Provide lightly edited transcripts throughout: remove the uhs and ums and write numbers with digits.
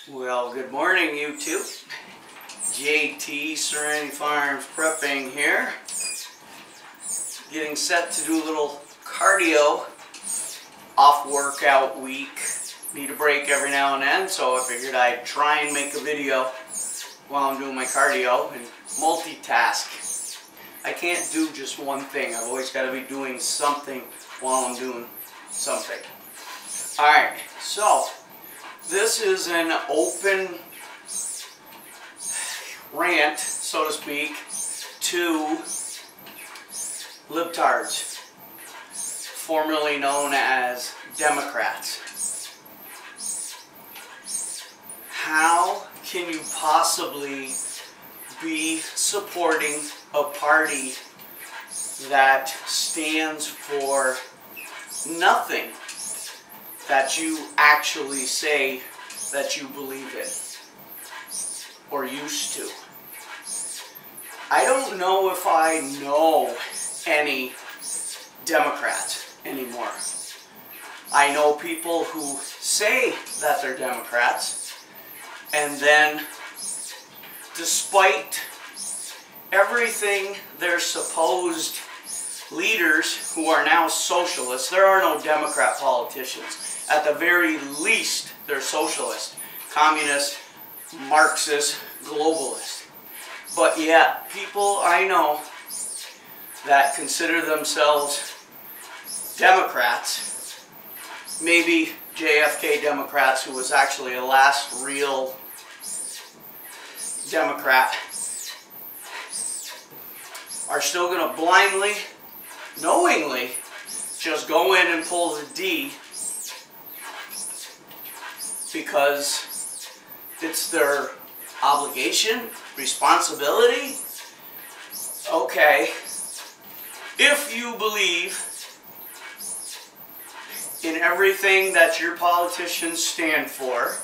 Well, good morning, YouTube. JT Serenity Farms prepping here. Getting set to do a little cardio off workout week. Need a break every now and then, so I figured I'd try and make a video while I'm doing my cardio and multitask. I can't do just one thing. I've always got to be doing something while I'm doing something. Alright, so this is an open rant, so to speak, to libtards, formerly known as Democrats. How can you possibly be supporting a party that stands for nothing that you actually say that you believe in or used to? I don't know if I know any Democrats anymore. I know people who say that they're Democrats, and then despite everything their supposed leaders who are now socialists, there are no Democrat politicians. At the very least, they're socialist, communist, Marxist, globalist. But yet, people I know that consider themselves Democrats, maybe JFK Democrats, who was actually the last real Democrat, are still going to blindly, knowingly, just go in and pull the D because it's their obligation, responsibility. Okay, if you believe in everything that your politicians stand for,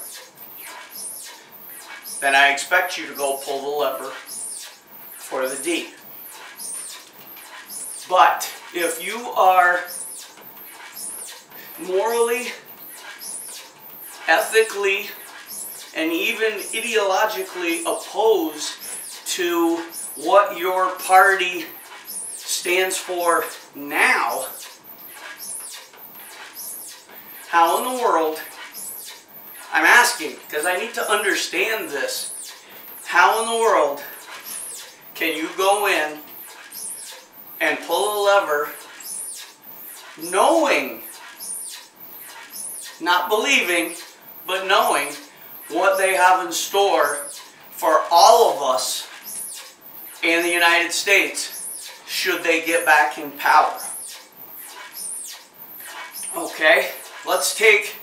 then I expect you to go pull the lever for the D. But if you are morally, ethically, and even ideologically opposed to what your party stands for now, how in the world, I'm asking because I need to understand this, how in the world can you go in and pull a lever knowing, not believing, but knowing what they have in store for all of us in the United States should they get back in power? Okay, let's take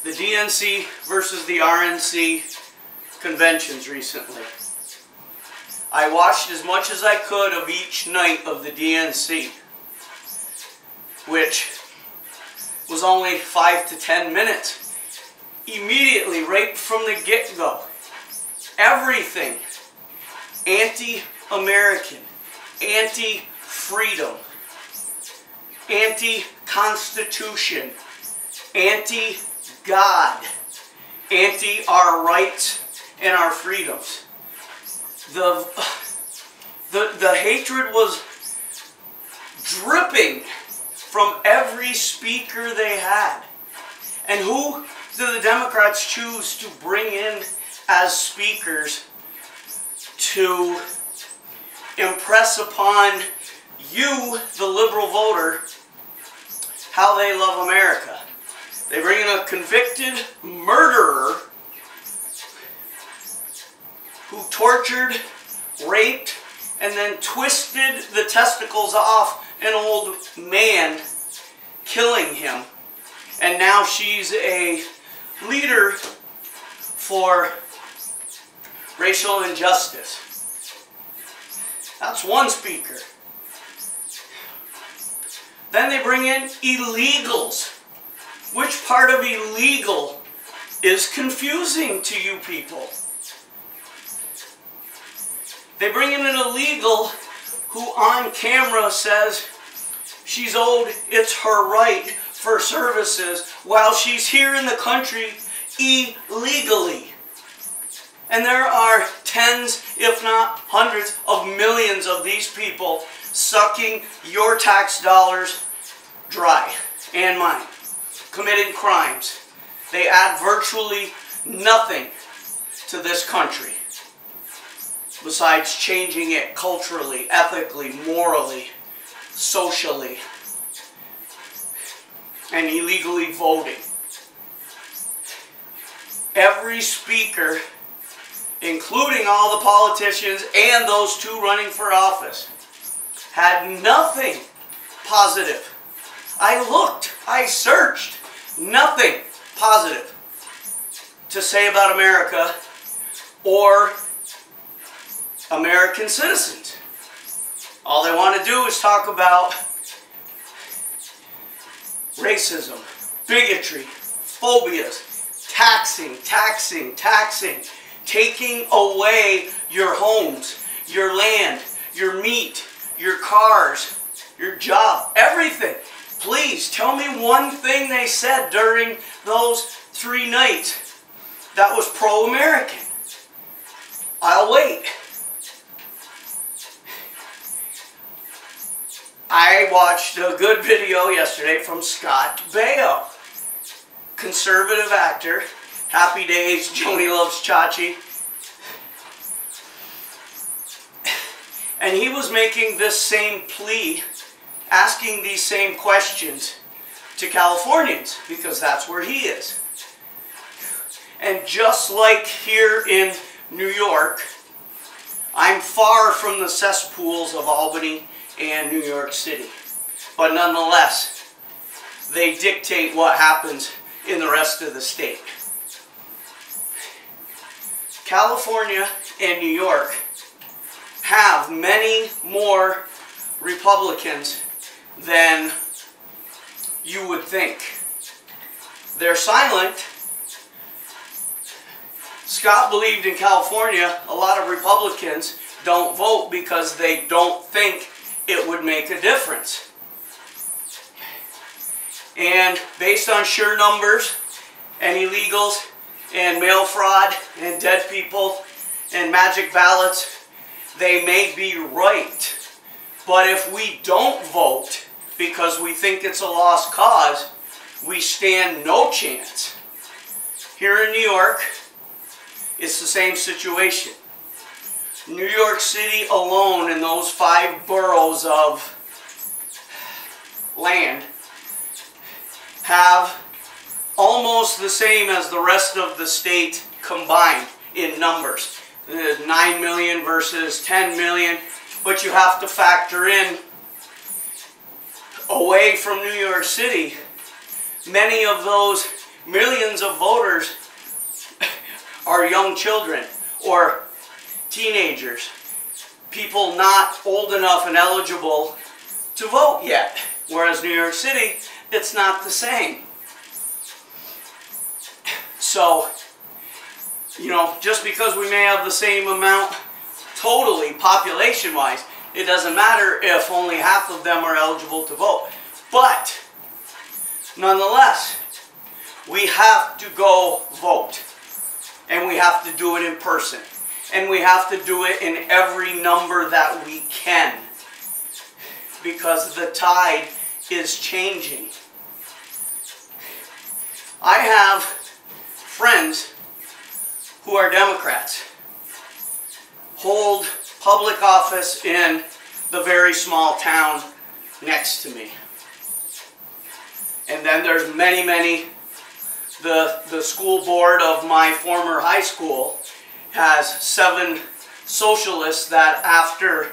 the DNC versus the RNC conventions recently. I watched as much as I could of each night of the DNC, which was only 5 to 10 minutes. Immediately, right from the get-go, everything anti-American, anti-freedom, anti-constitution, anti-God, anti-our rights and our freedoms. The hatred was dripping from every speaker they had. And who do the Democrats choose to bring in as speakers to impress upon you, the liberal voter, how they love America? They bring in a convicted murderer who tortured, raped, and then twisted the testicles off an old man, killing him. And now she's a leader for racial injustice. That's one speaker. Then they bring in illegals. Which part of illegal is confusing to you people? They bring in an illegal who on camera says she's owed, it's her right for services while she's here in the country illegally. And there are tens, if not hundreds of millions of these people sucking your tax dollars dry, and mine, committing crimes. They add virtually nothing to this country besides changing it culturally, ethically, morally, socially, and illegally voting. Every speaker, including all the politicians and those two running for office, had nothing positive. I looked, I searched, nothing positive to say about America or American citizens. All they want to do is talk about racism, bigotry, phobias, taxing, taking away your homes, your land, your meat, your cars, your job, everything. Please tell me one thing they said during those 3 nights that was pro-American. I'll wait. I watched a good video yesterday from Scott Baio, conservative actor, Happy Days, Joni Loves Chachi. And he was making this same plea, asking these same questions to Californians, because that's where he is. And just like here in New York, I'm far from the cesspools of Albany and New York City. But nonetheless, they dictate what happens in the rest of the state. California and New York have many more Republicans than you would think. They're silent. Scott believed in California, a lot of Republicans don't vote because they don't think it would make a difference. And based on sheer numbers and illegals and mail fraud and dead people and magic ballots, they may be right. But if we don't vote because we think it's a lost cause, we stand no chance. Here in New York, it's the same situation. New York City alone, in those 5 boroughs of land, have almost the same as the rest of the state combined in numbers. 9 million versus 10 million, but you have to factor in, away from New York City, many of those millions of voters are young children or teenagers, people not old enough and eligible to vote yet. Whereas New York City, it's not the same. So, you know, just because we may have the same amount totally, population-wise, it doesn't matter if only half of them are eligible to vote. But, nonetheless, we have to go vote. And we have to do it in person. And we have to do it in every number that we can. Because the tide is changing. I have friends who are Democrats, hold public office in the very small town next to me. And then there's many, the school board of my former high school has 7 socialists that after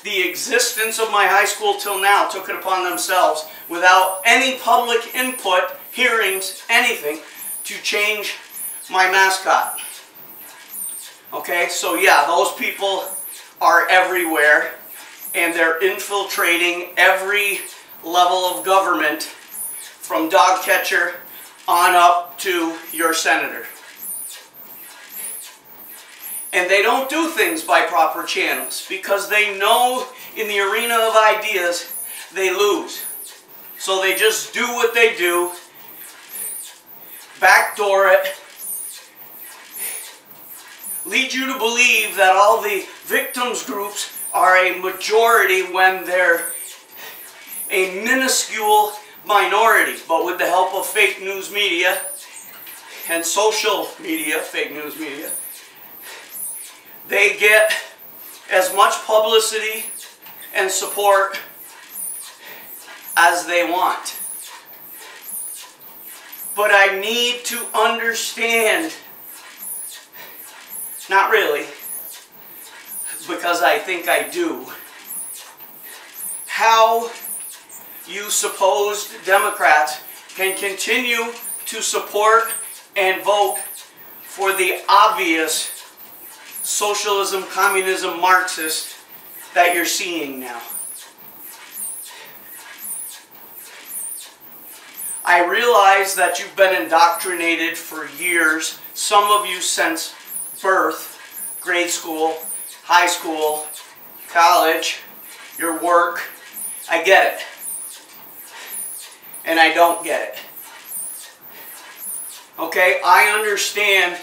the existence of my high school till now took it upon themselves without any public input, hearings, anything, to change my mascot. Okay, so yeah, those people are everywhere and they're infiltrating every level of government from dog catcher on up to your senator. And they don't do things by proper channels because they know in the arena of ideas they lose. So they just do what they do, backdoor it, lead you to believe that all the victims groups are a majority when they're a minuscule minority. But with the help of fake news media and social media, fake news media, they get as much publicity and support as they want. But I need to understand, not really, because I think I do, how you supposed Democrats can continue to support and vote for the obvious socialism, communism, Marxist that you're seeing now. I realize that you've been indoctrinated for years, some of you since birth, grade school, high school, college, your work. I get it. And I don't get it. Okay, I understand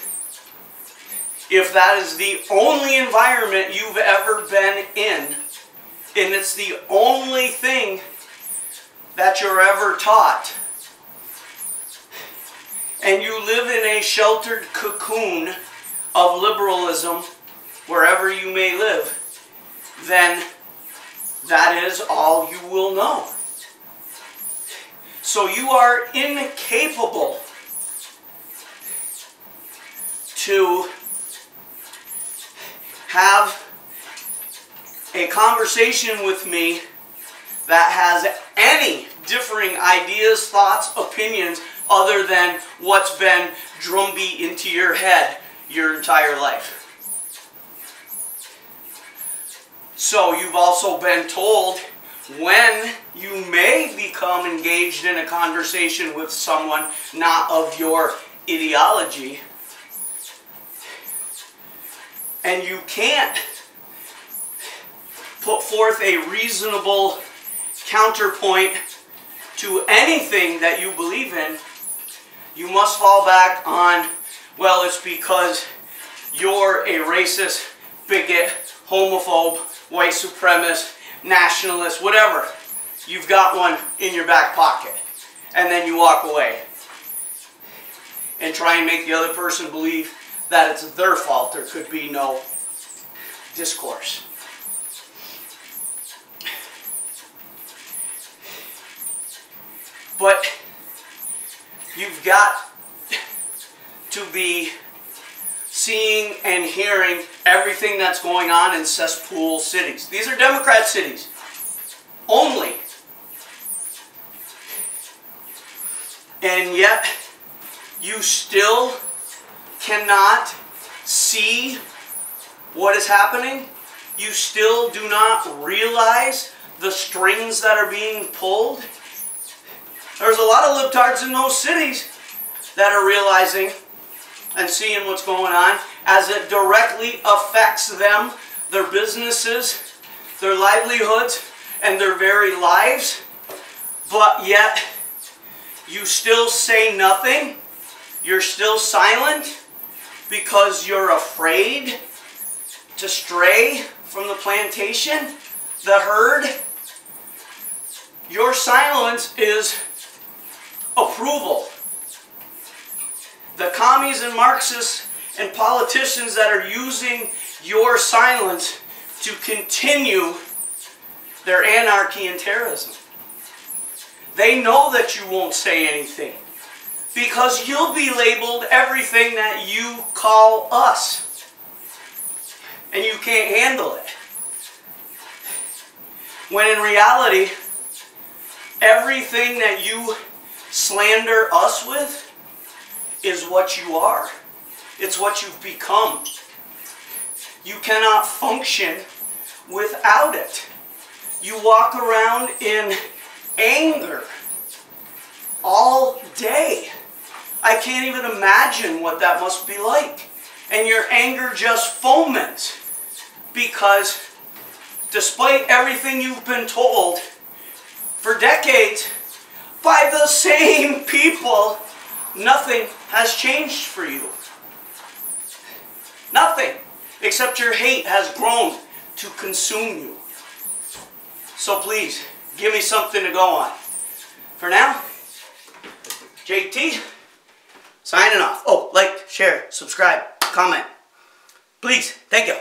if that is the only environment you've ever been in, and it's the only thing that you're ever taught, and you live in a sheltered cocoon of liberalism wherever you may live, then that is all you will know. So you are incapable to have a conversation with me that has any differing ideas, thoughts, opinions other than what's been drumbeat into your head your entire life. So you've also been told when you may become engaged in a conversation with someone not of your ideology, and you can't put forth a reasonable counterpoint to anything that you believe in, you must fall back on, well, it's because you're a racist, bigot, homophobe, white supremacist, nationalist, whatever. You've got one in your back pocket. And then you walk away and try and make the other person believe that it's their fault. There could be no discourse. But you've got to be seeing and hearing everything that's going on in cesspool cities. These are Democrat cities only. And yet, you still cannot see what is happening. You still do not realize the strings that are being pulled. There's a lot of libtards in those cities that are realizing and seeing what's going on as it directly affects them, their businesses, their livelihoods, and their very lives. But yet, you still say nothing. You're still silent because you're afraid to stray from the plantation, the herd. Your silence is approval. The commies and Marxists and politicians that are using your silence to continue their anarchy and terrorism. They know that you won't say anything because you'll be labeled everything that you call us. And you can't handle it. When in reality, everything that you slander us with is what you are. It's what you've become. You cannot function without it. You walk around in anger all day. I can't even imagine what that must be like. And your anger just foments because despite everything you've been told for decades by the same people, nothing has changed for you. Nothing. except your hate has grown to consume you. So please, give me something to go on. For now, JT, signing off. Oh, like, share, subscribe, comment. Please, thank you.